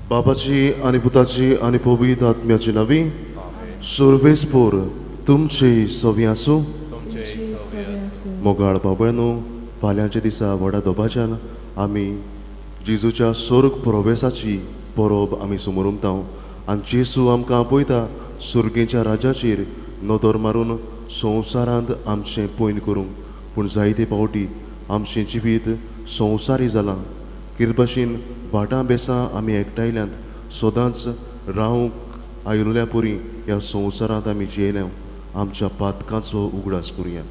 बापाची आणि पुताची आणि पवित्र आत्म्याची नावी सर्वेस्पोर तुमचे सवी आसूं. मोगाळ बाबळनो, फाल्यांच्या दिसा व्हडा दोबाच्यान आमी जेजूच्या स्वर्ग प्रवेशाची परब आमी समोर उमताव आनी जेजू आमकां आपयता सुर्गेच्या राजाचेर नदर मारून संवसारांत आमचें पयन करूंक. पूण जायते पावटी आमचें जिवीत संवसारी जालां. कितें भाशेन भाटां बेसां आमी एकठांयल्यांत सदांच रावंक आयिल्ल्या पुरी ह्या संवसारांत आमी जियेल्या. आमच्या पातकांचो उगडास करुया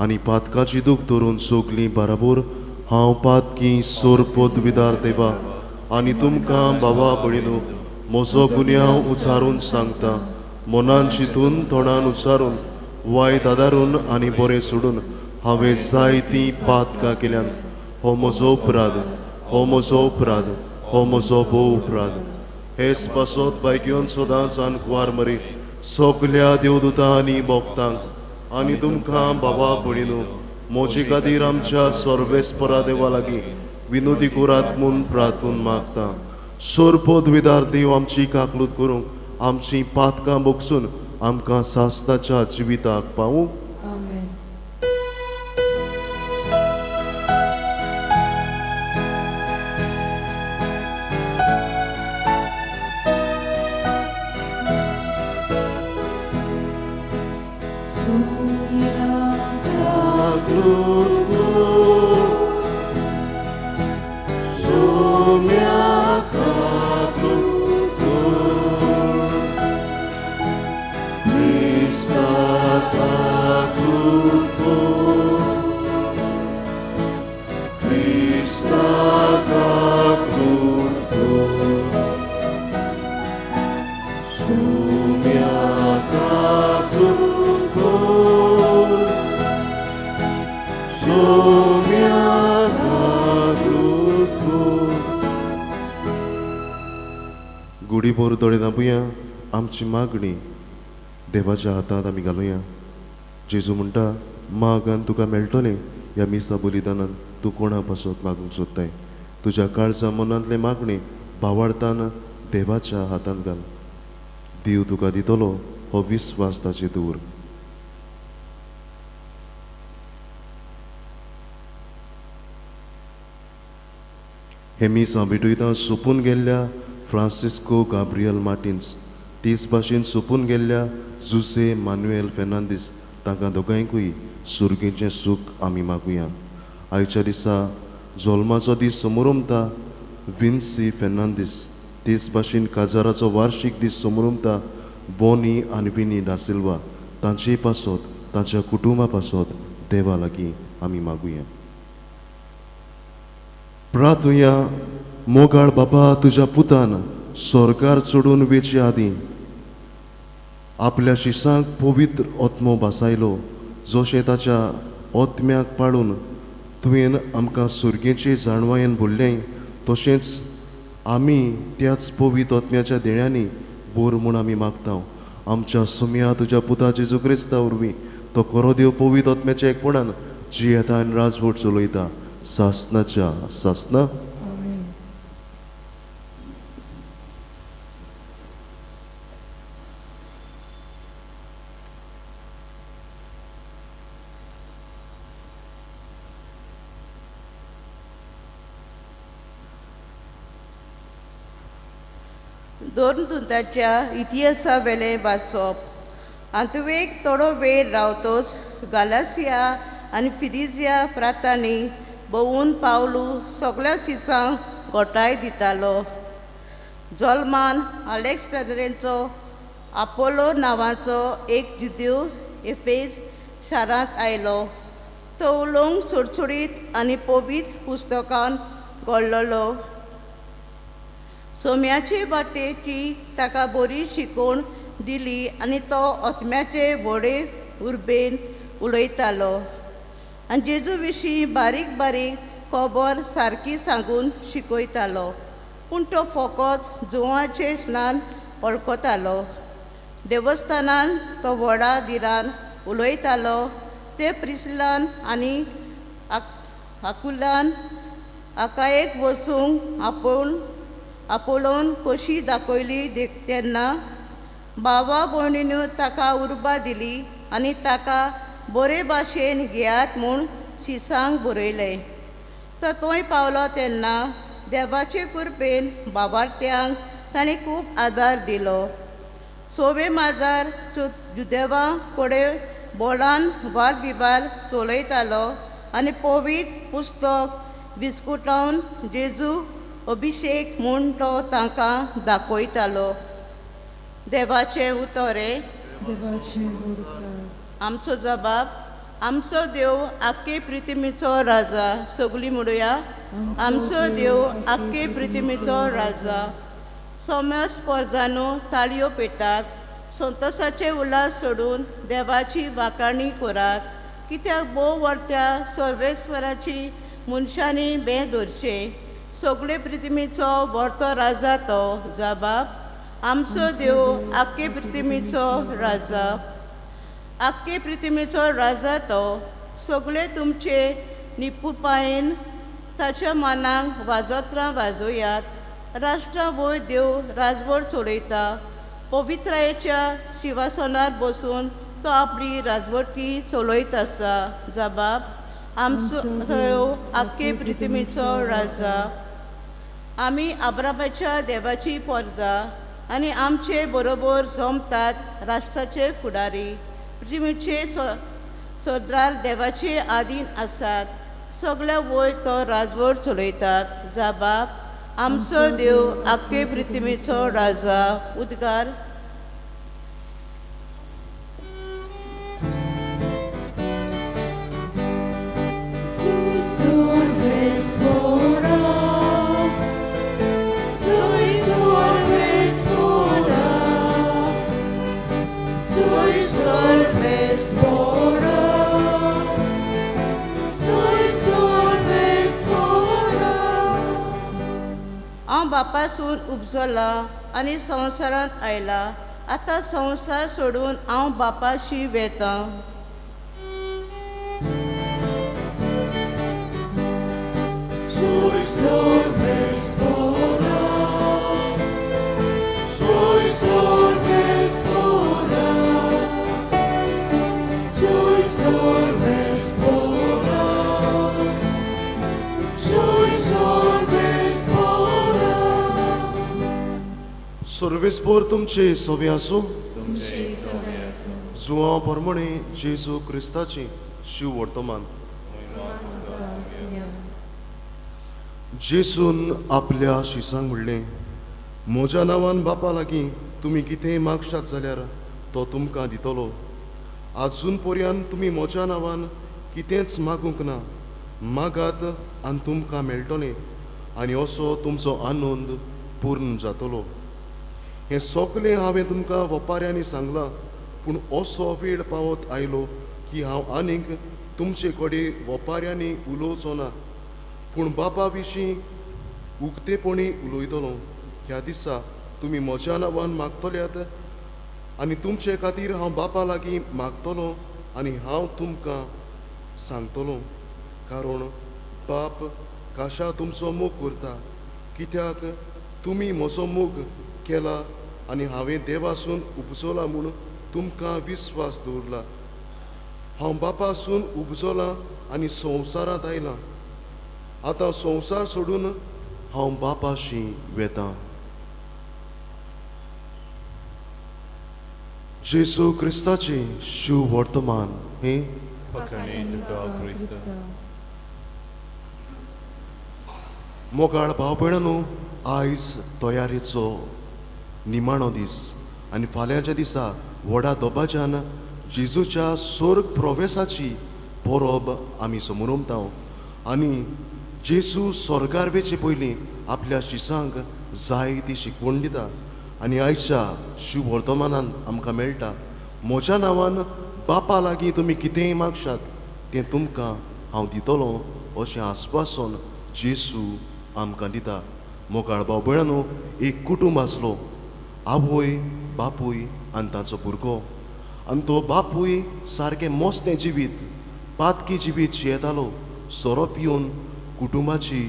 आनी पातकाची दूख धरून सोगलीं बराबर हांव पातकी सोरपोत विदार देवा आनी तुमकां भावा भयणीनो म्हजो गुन्यांव उचारून सांगता. मनान चिंतून तोंडान उचारून वायट आदारून आनी बरें सोडून हांवें जायतीं पातकां केल्यान. हो म्हजो अपराध, हो म्हजो अपराध, हो म्हजो भोव अपराध. हेच पासत बायक्योन सदांच आनकुवार मरी सगल्या देवदूतां आनी भोगतांक आनी तुमकां भावा भयणीनो म्हजे खातीर आमच्या सर्वेस्परा देवा लागीं विनोदी करात म्हूण प्रार्थून मागता. सोरपोद विदार देव आमची काकलूत करूंक आमचीं पातकां बोगसून आमकां सासताच्या जिविताक पावूंक. गुडीभोर दोळे दाबुया. आमची मागणी देवाच्या हातांत आमी घालुया. जेजू म्हणटा मागान तुका मेळटलें. ह्या मिसा बलिदानान तूं कोणा पासत मागूंक सोदताय. तुज्या काळजा मनांतले मागणी भावार्थान देवाच्या हातांत घाल. देव तुका दितलो हो विस्वास ताचेर दवर. हे मिसा भेटयता सोपून गेल्ल्या फ्रांसिस्को गाब्रियल मार्टिन्स, तेच भाशेन सोपून गेल्ल्या जुसे मान्युएल फेर्नांदीस, तांकां दोगांयकूय सुर्गेचें सूख आमी मागुया. आयच्या दिसा जल्माचो दीस समोर उमता विन्सी फेर्नांदीस, तेच भाशेन काजाराचो वार्शीक दीस समोर उमता बोनी आनी विनी डासिल्वा. तांचे पासत तांच्या कुटुंबा पासत देवा लागीं आमी मागुया. प्रार्थुया. मोगाळ बाबा, तुज्या पुतान स्वर्गार चडून वेचे आदीं आपल्या शिसांक पवित्र ओत्मो भासायलो, जशें ताच्या ओत्म्याक पाडून तुवें आमकां सुर्गेचे जाणवायेन भरलें, तशेंच आमी त्याच पवित्र ओत्म्याच्या देण्यांनी बोर म्हूण आमी मागता. आमच्या सुम्या तुज्या पुता जेजू क्रिस्ता वरवीं तो खरो देव पवित्र ओत्म्याच्या एकपणान जियेता आनी राजवट चलयता सासनाच्या सासना. दोन दुताच्या इतिहासा वेले वाचप. आनी तुवें एक थोडो वेळ रावतोच गालासिया आनी फिरिजिया प्रांतांनी भोंवून पावलू सगळ्या शिसांक घोटाय दितालो. जल्मान अलेक्झांड्रियेचो आपोलो नांवाचो एक जुदीव एफेज शारांत आयलो. तो उलोवंक सुडसुडीत आनी पवित्र पुस्तकान घडलोलो. सोम्याचे वाटेची ताका बरी शिकवण दिली आनी तो ओतम्याचे व्हडे उर्बेन उलयतालो आनी जेजू विशीं बारीक बारीक खबर सारकी सांगून शिकयतालो. पूण तो फकत जुवांचें स्नान वळखतालो. देवस्थानान तो व्हडा धिरान उलयतालो ते प्रिस्लान आनी आकुलान आकायेक वचूंक आपोलोन कशी दाखयली तेन्ना भावा भयणीन ताका उर्बा दिली आनी ताका बरे भाशेन घेयात म्हूण शिसांक बरयलें. तो थंय पावलो तेन्ना देवाचे कृपेन भावार्थ्यांक ताणें खूब आदार दिलो. सोवे माजार जुदेवा कडेन बोलान वाद विवाद चलयतालो आनी पवित्र पुस्तक विस्कुटावन जेजू अभिशेक म्हूण तो तांकां दाखयतालो. देवाचें उतोरें. आमचो जबाब. आमचो देव आख्खे पृथ्वीचो राजा. सगळीं म्हणुया. आमचो देव आख्खे पृथ्वीचो राजा. सोम्यास पोरजानो ताळयो पेटात. संतोशाचे उल्हास सोडून देवाची वाखाणी करात. कित्याक भोव वर्त्या सर्वेस्वराची मनशांनी बें धरचें. सगळे पृथ्वीचो व्हरतो राजा तो. जबाब. आमचो देव आख्खे पृथ्वीचो राजा. आख्खे पृथ्वीचो राजा तो. सगळे तुमचे निपुपायेन ताच्या मानाक वाजोत्रां वाजोयात. राष्ट्रां वयर देव राजवट चलयता. पवित्रायेच्या शिवासनार बसून तो आपली राजवटी चलयत आसा. जबाब. आमचो देव आख्खे पृथ्वीचो राजा. आमी अब्रामाच्या देवाची पोरजां आनी आमचे बरोबर जमतात राष्ट्राचे फुडारी. पृथ्वीचे सरदार देवाचे आधीन आसात. सगळ्या वयर तो राजवट चलयतात. जबाब. आमचो देव आख्खे पृथ्वीचो राजा. उद्गार. हांव बापासून उपजला आनी संवसारांत आयला. आतां संवसार सोडून हांव बापाशी वेतां. सर्वेस्पोर तुमचे सोवे आसूं. जुवां प्रमाणे जेजू क्रिस्ताची शिव वर्तमान. जेसून आपल्या शिसांक म्हणलें, म्हज्या नांवान बापा लागीं तुमी कितेंय मागशात जाल्यार तो तुमकां दितलो. आजून पर्यंत तुमी म्हज्या नांवान कितेंच मागूंक ना. मागात आनी तुमकां मेळटलें आनी असो तुमचो आनंद पूर्ण जातलो. हें सगळें हांवें तुमकां वपाऱ्यांनी सांगलां. पूण असो वेळ पावत आयलो की हांव आनीक तुमचे कडेन वपाऱ्यांनी उलोवचो ना, पूण बापा विशीं उक्तेपणी उलयतलो. ह्या दिसा तुमी म्हज्या नांवान मागतल्यात आनी तुमचे खातीर हांव बापा लागीं मागतलों आनी हांव तुमकां सांगतलों. कारण बाप काशा तुमचो मोग करता, कित्याक तुमी म्हजो मोग केला आनी हांवें देवासून उपजला म्हूण तुमकां विस्वास दवरला. हांव बापासून उपजलां आनी संवसारांत आयलां. आतां संवसार सोडून हांव बापाशी वेतां. जेजू क्रिस्ताचे शिव वर्तमान हे मोगाळ भाव भयणांनो, आयज तयारेचो निमाणो दीस आनी फाल्यांच्या दिसा व्हडा दोबाज्यान जेजूच्या स्वर्ग प्रवेशाची परब आमी समोर आनी जेजू स्वर्गार वेचे पयलीं आपल्या शिसांक जायती शिकवण दिता आनी आयच्या शुभ वर्तमानान आमकां मेळटा म्हज्या नांवान बापा लागीं तुमी कितेंय मागशात तें तुमकां हांव दितलो अशें आस्वासन जेसू आमकां दिता. मोगाळ भाव भयणांनो, एक कुटूंब आसलो, आवय बापूय आनी ताचो भुरगो. आनी तो बापूय सारकें मोस्तें जिवीत पातकी जिवीत जियेतालो. सोरो पिवन कुटुंबाची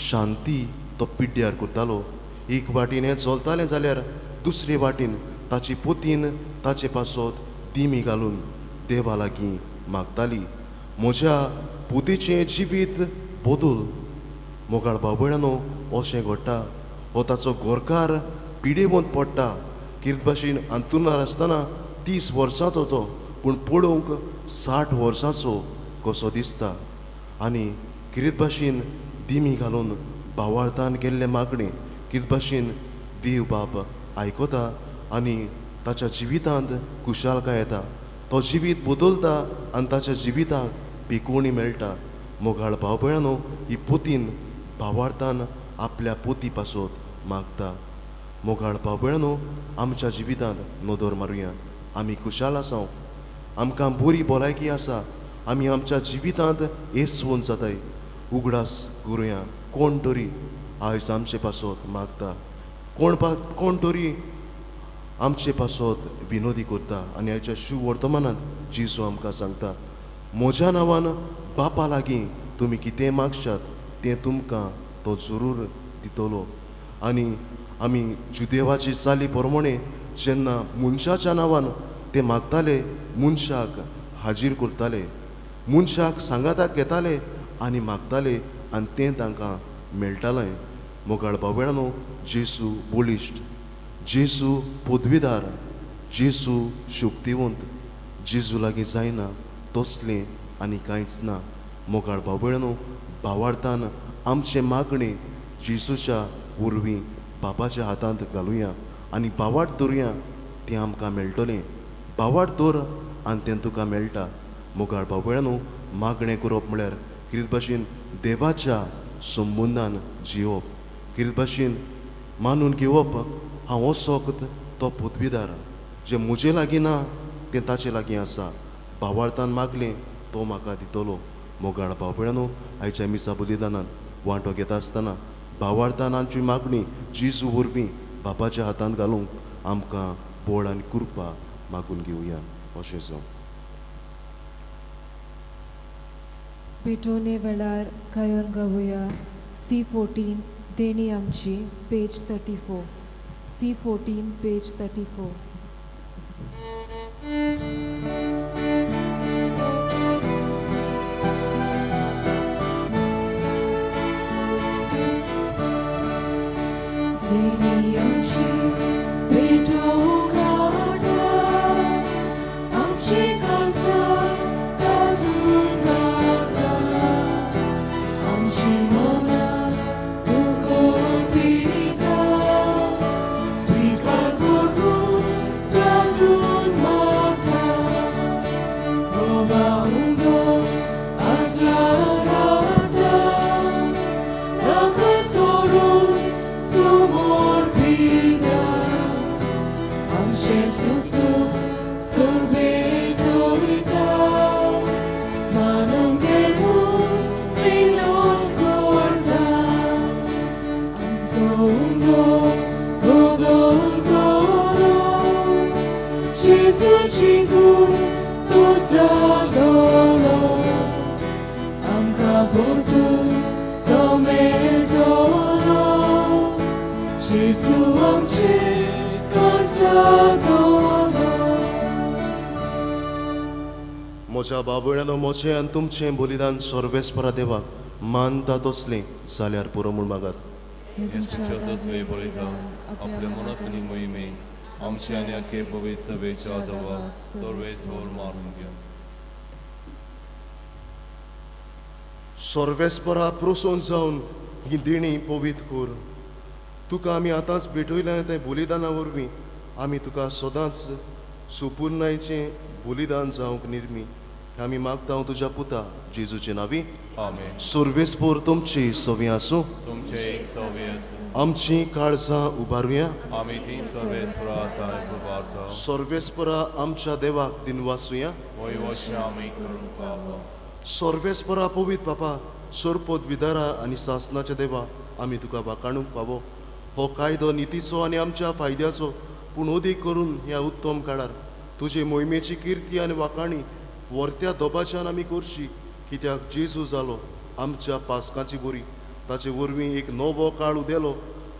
शांती तो पिड्ड्यार करतालो. एक वाटेन हें चलतालें जाल्यार दुसरे वाटेन ताची पोतीन ताचे पासत दिमी घालून देवा लागीं मागताली. म्हज्या पुतीचें जिवीत बदल मोगाळ भाव भयणांनो अशें घडटा. हो ताचो गोरकार पिडेवंत पडटा. कितें भाशेन अंतुनार आसतना 30 वर्सांचो तो, पूण पळोवंक 60 वर्सांचो कसो दिसता. आनी कितें भाशेन दिमी घालून भावार्थान केल्ले मागणे कितें भाशेन देव बाब आयकता आनी ताच्या जिवितांत कुशालकाय येता. तो जिवीत बदलता आनी ताच्या जिविताक पिकोवणी मेळटा. मोगाळ भाव भयणांनो, ही पोतीन भावार्थान आपल्या पोती पासत मागता. मोगाळ भाव भयणांनो, आमच्या जिवितांत नदर मारुया. आमी कुशाल आसां, आमकां बरी भलायकी आसा, आमी आमच्या जिवितांत येसवून जाताय. उगडास करुया. कोण तरी आयज आमचे पासत मागता, कोण तरी आमचे पासत विनोदी करता. आनी आयच्या शुभ वर्तमानांत जेसू आमकां सांगता, म्हज्या नांवान बापा लागीं तुमी कितें मागशात तें तुमकां तो जरूर दितलो. आनी आमी जुदेवाची चाली प्रमाणे जेन्ना मनशाच्या नांवान ते मागताले, मनशाक हाजीर करताले, मनशाक सांगाताक घेताले आनी मागताले आनी तें तांकां मेळटालें. मोगाळ भाव भयणांनो, जेसू बोलिश्ट, जेसू पदवीदार, जेसू शक्तिवंत. जेजू लागीं जायना तसलें आनी कांयच ना. मोगाळ भाव भयणांनो, भावार्थान आमचे मागणे जेसूच्या वरवीं बापाच्या हातांत घालुया आनी भावार्थ दवरुया. तें आमकां मेळटलें. भावार्थ दवर आनी तें तुका मेळटा. मोगाळ भाव भयणांनो, मागणें करप म्हळ्यार कितें भाशेन देवाच्या संबंदान जिवप. कितें भाशेन मानून घेवप हांव वचोंक तो पदवीदार. जें म्हजे लागीं ना तें ताचे लागीं आसा. भावार्थान मागलें तो म्हाका दितलो. मोगाळ भाव भयणांनो, आयच्या मिसा बलिदानांत वांटो घेता आसतना भावार्थान आमची मागणी जेजू वरवीं बापाच्या हातांत घालूंक आमकां बळ आनी कृपा मागून घेवया. अशें जावं. भेटोवणे वेळार गायन गावुया C14 देणी आमची, पेज 34. C14 page 34. देणी आमची भेटोवंक हाडटा, आमची काळजां तातूंत घालता, आमची मोगां तुकोर पिता, स्विकार करून तातूंत मागता. मोगा उंगो आद्रार हाडटा, नाका चोरूस समोर पिता, आमचे सुख सुरबेटोयता, मानून घेवून विनोद करता. आमचो उंगो बदल करून जेसूची कूड तो जागलो, आमकां परतून तो मेळटलो. जेसू आमचे काळजांतलो. म्हज्या भाव भयणांनो, म्हजें आनी तुमचें बलिदान सर्वेस्परा देवाक मानता तसलें जाल्यार पुरो म्हूण मागात. हे तुमच्या तुझे बलिदान आपल्या मनात आनी मोहिमेक आमचे आनी आख्खे पवित्र सभेच्या देवाक सर्वेस्वर मारून घ्या. सर्वेस्परा प्रोसोन जावन ही देणी पवित्र कर. तुका आमी आतांच भेटयल्या त्या बलिदाना वरवीं आमी तुका सदांच सुपूर्णायेचें बलिदान जावंक निर्मी आमी मागता तुज्या पुता जेजूचे नावी आमेन. सुरवेस्पोर तुमची सवी आसूं तुमचे एक सवे आसूं. आमची काळजां उबारुया आमी ती सर्वेस्पराताय उबारता. सर्वेस्परा आमच्या देवाक दिनवासुया वैवश्य आमी करून पावो. सर्वेस्परा पवित बापा सोरपोत विदारा आनी सासनाच्या देवा आमी तुका वाकाणूंक फावो हो कायदो नितीचो आनी आमच्या फायद्याचो पूण ओदीक करून ह्या उत्तम काळार तुजे मोहिमेची किर्ती आनी वाकाणी वर्त्या दोबाच्यान आमी करची कित्याक जेजू जालो आमच्या पासकाची बोरी ताचे वरवीं एक नवो काळ उदेलो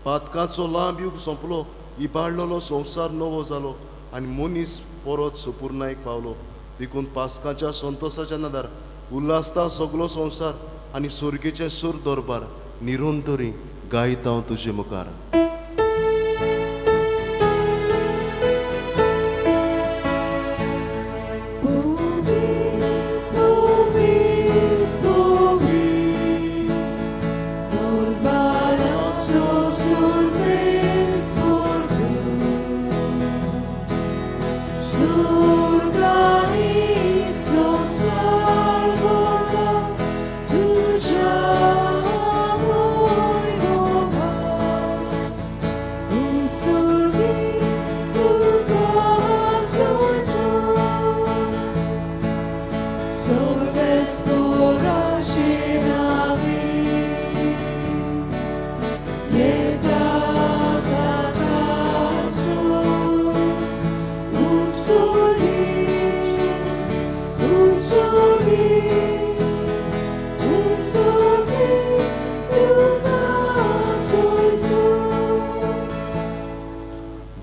पातकाचो लांब युग सोंपलो इबाडलेलो संवसार नवो जालो आनी मनीस परत सुपूर्णायक पावलो देखून पासकाच्या संतोशाच्या नदार उल्हासता सगलो संवसार आनी सुर्गेचे सूर दरबार निरंतरी गायता तुजे मुखार.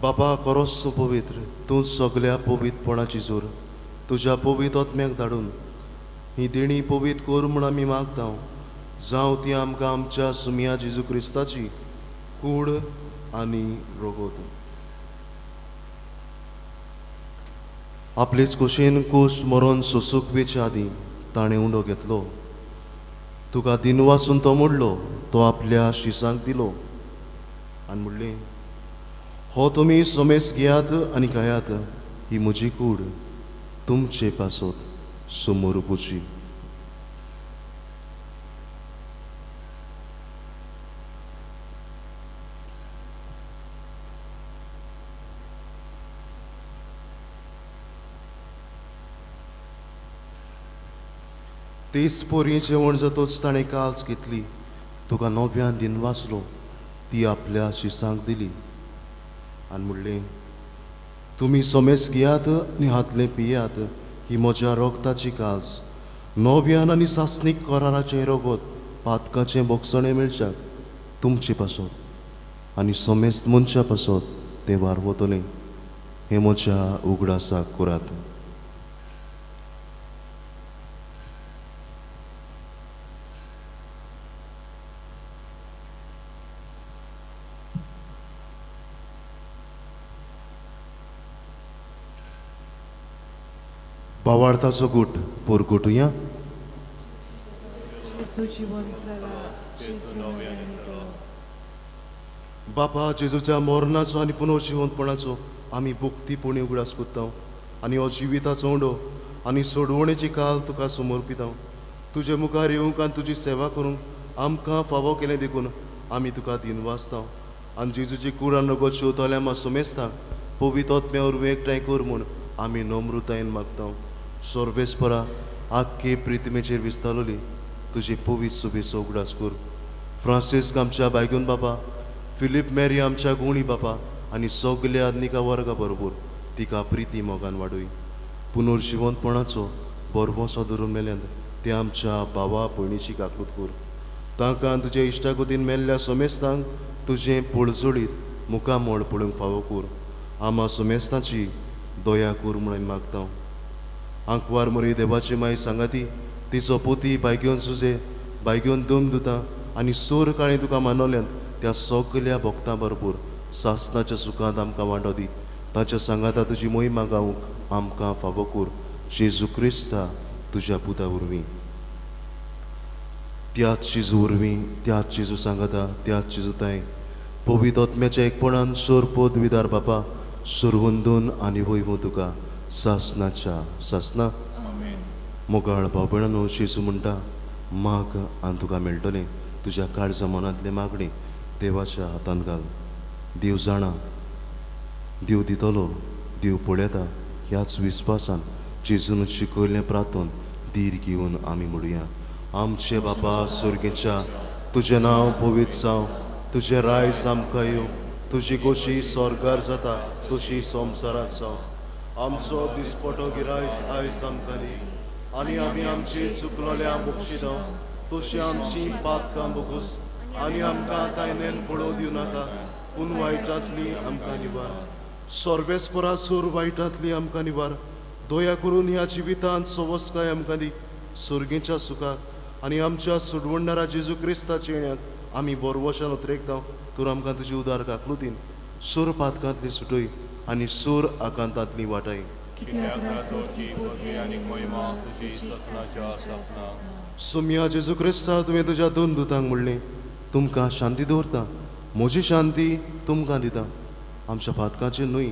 बाबा खरोच पवित्र तूं सगल्या पवित्रपणाची जोर तुज्या पवित्र आत्म्याक धाडून ही देणी पवित्र कर म्हूण आमी मागता जावं ती आमकां आमच्या सुमिया जेजू क्रिस्ताची कूड आनी रोगोत. आपलेच कुशीन कोश्ट मरोन सोसूक वेचे आदीं ताणें उंडो घेतलो तुका दिनवासून तो मोडलो तो आपल्या शिसांक दिलो आनी म्हणलें हो तुमी सोमेस घेयात आनी खायात ही म्हजी कूड तुमचे पासत समोर पुची. तेच पोरी जेवण जातोच ताणें काल्स घेतली तुका नव्यान दिनवासलो ती आपल्या शिसांक दिली आनी म्हणलें तुमी सोमेस घेयात आनी हातलें पियात ही म्हज्या रोगताची काल्स नव्यान आनी सासनीक कराराचें रोगोत पातकाचें बोगसणें मेळच्याक तुमचे पासत आनी सोमेस्त मनशा पासत तें वारवतलें हें म्हज्या उगडासाक करात. भावार्थाचो गूट पोरगुटुया. बापा जेजूच्या मरणाचो आनी पुनर्जिवंतपणाचो आमी भक्तीपणी उगडास कोत्ता आनी हो जिविताचो उंडो आनी सोडवणेची काल तुका समर्पिता. तुजे मुखार येवंक आनी तुजी सेवा करूंक आमकां फावो केलें देखून आमी तुका दिनवासता आनी जेजूची कुरान रगत शेवतल्या मा सोमेस्ता पवित्र आत्म्या वरवीं एकठांय कर म्हूण आमी नम्रतायेन मागता. सर्वेस्परा आख्खे प्रितमेचेर विस्तारलोली तुजी पवित्र सुबेचो उगडास कर. फ्रांसीस आमच्या बायगून बापा फिलीप मॅरी आमच्या गुणी बापा आनी सगल्या आदनिका वर्गा बरोबर तिका प्रिती मोगान वाडय. पुनर्जिवंतपणाचो बरवोसो धरून मेल्यान ते आमच्या भावा भयणीची काकूत कर. तांकां तुजे इश्टागतीन मेल्ल्या सोमेस्तांक तुजें पळजोडीत मुखामोळ पळोवंक फावो कर. आमा सोमेस्तांची दया कर म्हणून मागता. आंकवार मरी देवाची माय सांगाती तिचो पोती बायग्योन सुजे बायग्योन दोम दुतां आनी सोर काळी तुका मानवल्यान त्या सगल्या भक्तां बरोबर सासनाच्या सुखांत आमकां वांटो दी. ताच्या सांगाता तुजी मोहिमा गावूंक आमकां फावो कर. जेजू क्रिस्ता तुज्या पुता वरवीं त्याच जेजू वरवीं त्याच जेजू सांगाता त्याच जेजू ताय पवित्र आत्म्याच्या एकपणान सोरपोत विदार बापा सुरवंदून आनी वैभव तुका सासनाच्या सासना मोगाळ भावभयणांनो, जेजू म्हणटा माग आनी तुका मेळटलें. तुज्या काळजा मनांतले मागणी देवाच्या हातांत घाल. देव जाणा, देव दितलो, देव पळयता. ह्याच विस्वासान जेजून शिकयल्लें प्रार्थन धीर घेवन आमी म्हणुया. आमचे बापा सुर्गेच्या, तुजें नांव पवित्र जावं, तुजें रायज आमकां येवं, तुजी खोशी स्वर्गार जाता तशी संवसारांत जावं. आमचो दिसपटो गिरायस आयज आमकां दी, आनी आमी आमची चुकलोल्या बक्षिदांव, तशी आमची पातकां बोगूस, आनी आमकां तायनेन पळोव दिवं नाका, पूण वायटांतली आमकां निवार. सर्वेस्परासूर वायटांतली आमकां निवार. दया करून ह्या जिवितांत सवस्काय आमकां दी, सुर्गेच्या सुखाक आनी आमच्या सुडवणदारा जेजू क्रिस्ताच्या येण्याक आमी बरवशान उतरेकतांव. तूं आमकां तुजी उदार काकलुतीन सूर पातकांतली सुटय आनी सूर आकांतांतली वाटाय. कित्याक राजवटी पदवी आनी महिमा तुजी ससनाच्या ससना. सुम्या जेजू क्रिस्ता, तुवें तुज्या दोन दुतांक म्हणलें तुमकां शांती दवरता, म्हजी शांती तुमकां दिता. आमच्या पातकांचेर न्हय,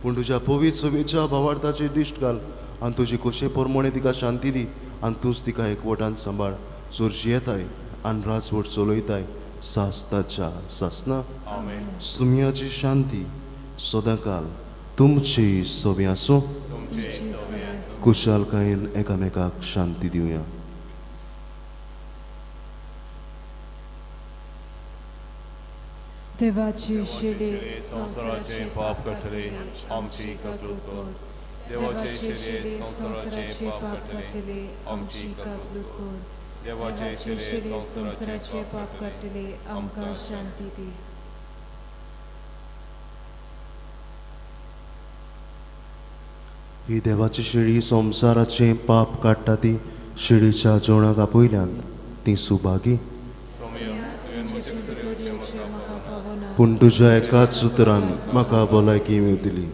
पूण तुज्या पवित्र सवेच्या भावार्थाचेर दिश्ट घाल आनी तुजी खोशे प्रमाणे तिका शांती दी आनी तूंच तिका एकवटान सांबाळ. चोरशी येताय आनी राजवट चलयताय सासताच्या सासना. आमेन. सुम्याची शांती सदांकाल तुमची सोबी आसूं. कुशालकायेन एकामेकाक शांती दिवया. देवाची शिडे संवसाराचे पाप कटले आमची काकलूत कर. देवाचे शिडे संवसाराचे पाप कटले आमची काकलूत कर. देवाचे शिडे संवसाराचे पाप कटले आमकां शांती दी. ही देवाची शिडी संवसाराचे पाप काडटा ती शिडीच्या जेवणाक आपयल्यान ती सुभागी. पूण तुज्या एकाच उतरान म्हाका भलायकी मेळटली.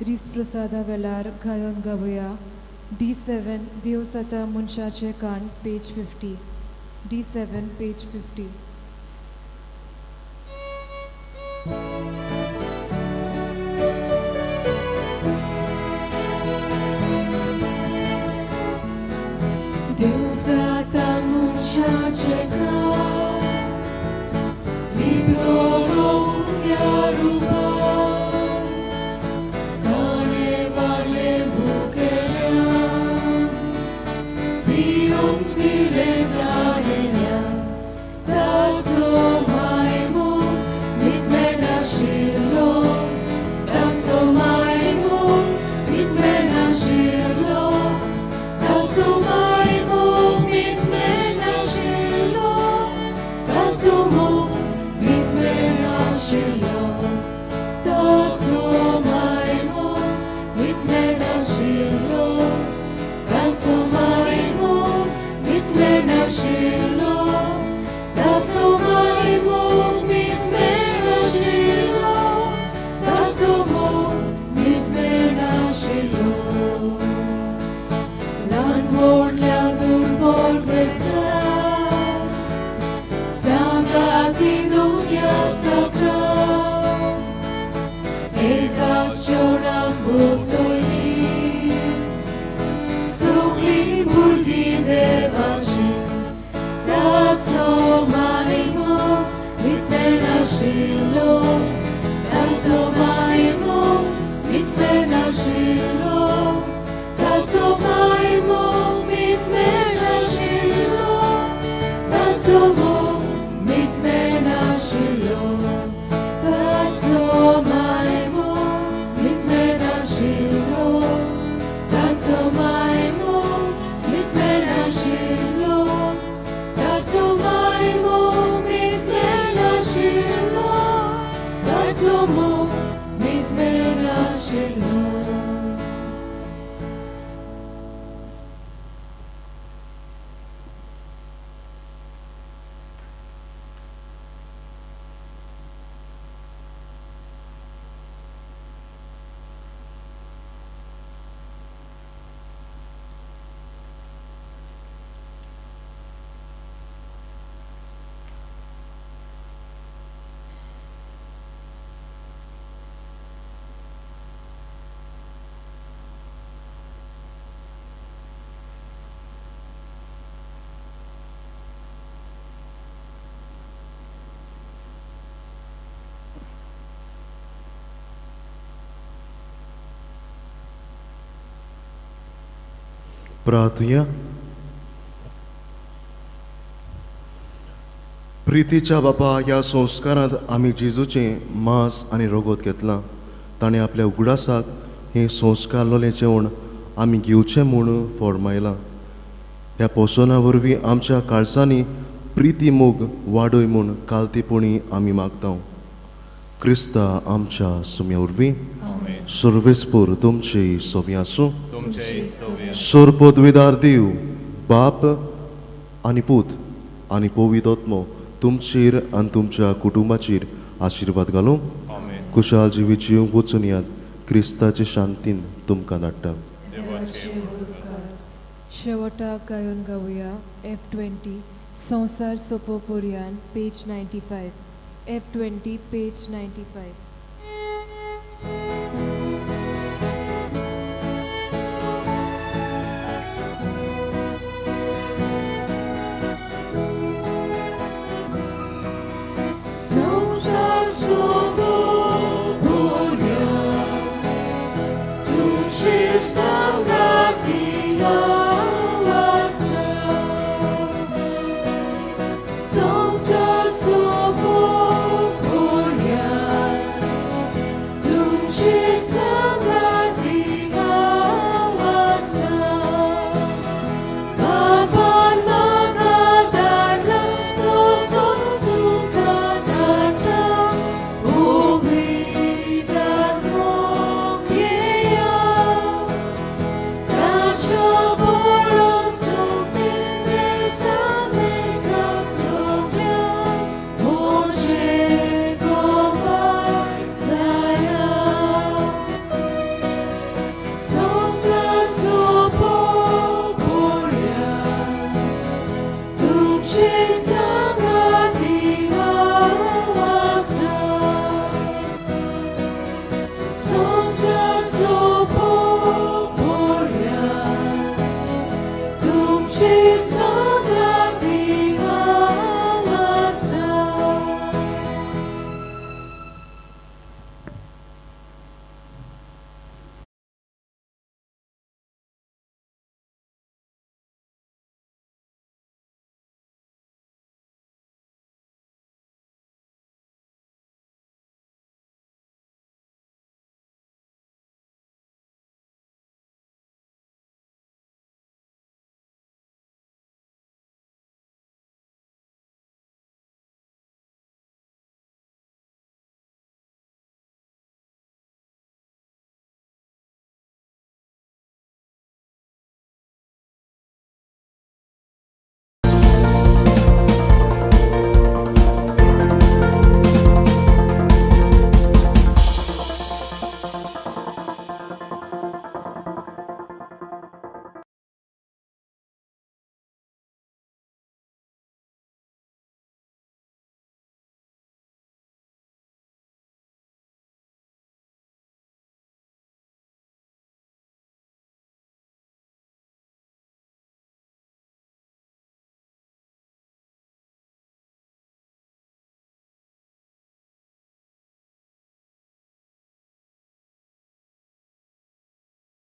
क्रिस प्रसादा वेळार गायन गावया. D7 देव सता मनशाचे कान पेज 50. D7 page 50. देव सता मनशाचे कान libro rupa So my home, it meant a shield. प्रार्थया. प्रितीच्या बापा, ह्या संस्कारांत आमी जेजूचें मांस आनी रगत घेतलां. ताणें आपल्या उगडासाक हें संस्कारलोलें जेवण आमी घेवचें म्हूण फरमायलां. ह्या पोसोना वरवीं आमच्या काळजांनी प्रिती मोग वाडय म्हूण कालतेपणी आमी मागतां. क्रिस्ता आमच्या सुम्या वरवीं सर्वेस्पूर तुमची सोवी आसूं. तुमचे सोवे सोरपदविदार देव बाप आनी पूत आनी पवित्र आत्मो तुमचेर आनी तुमच्या कुटुंबाचेर आशिर्वाद घालूं. आमेन. कुशाल जिवी जिवंक वचून यात. क्रिस्ताचे शांतीन तुमकां धाडटा. देवाचे उरकार. शेवटाक गायन गावया F20 संसार सोंपोपर्यान पेज 95. F20 page 95.